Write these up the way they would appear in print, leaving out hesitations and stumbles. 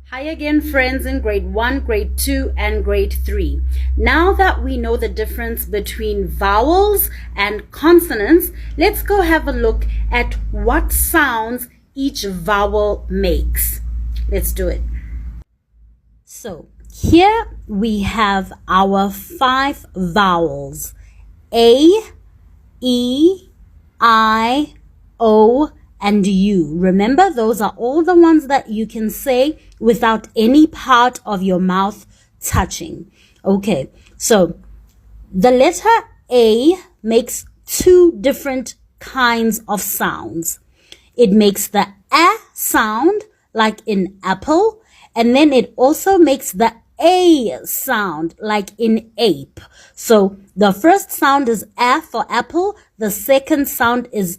Hi again, friends in grade 1, grade 2, and grade 3. Now that we know the difference between vowels and consonants, let's go have a look at what sounds each vowel makes. Let's do it. So here we have our 5 vowels: A, E, I, O, and U. Remember, those are all the ones that you can say without any part of your mouth touching. Okay, so the letter A makes 2 different kinds of sounds. It makes the A sound like in apple, and then it also makes the A sound like in ape. So the first sound is A for apple, the second sound is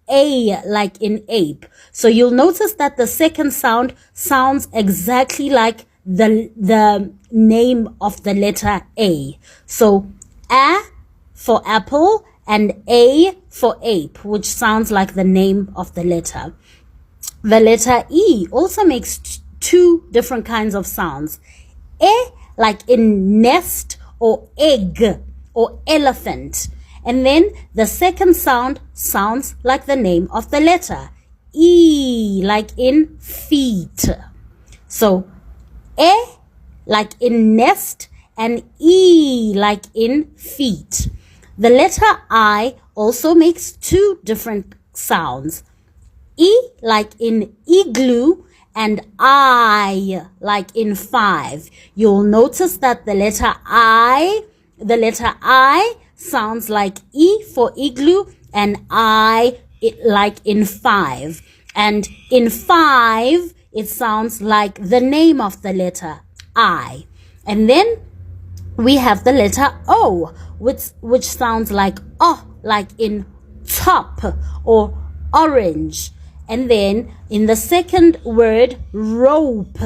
A like in ape. So you'll notice that the second sound sounds exactly like the name of the letter A. So A for apple and A for ape, which sounds like the name of the letter. The letter E also makes 2 different kinds of sounds. E like in nest or egg or elephant. And then the second sound sounds like the name of the letter. E like in feet. So E like in nest and E like in feet. The letter I also makes 2 different sounds. E like in igloo and I like in 5. You'll notice that the letter I sounds like E for igloo and I like in 5. And in 5, it sounds like the name of the letter I. And then we have the letter O, which sounds like O, like in top or orange. And then in the second word, rope,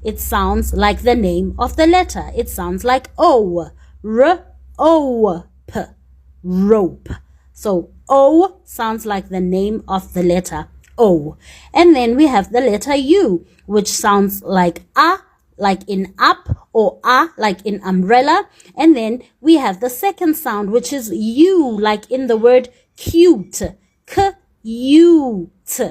it sounds like the name of the letter. It sounds like O, R-O-P, rope. So O sounds like the name of the letter O. And then we have the letter U, which sounds like A, like in up, or A, like in umbrella. And then we have the second sound, which is U, like in the word cute, K-U-T.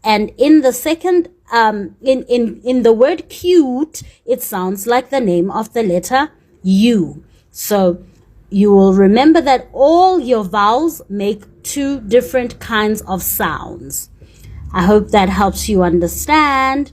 And in the second, in the word cute, it sounds like the name of the letter U. So you will remember that all your vowels make 2 different kinds of sounds. I hope that helps you understand.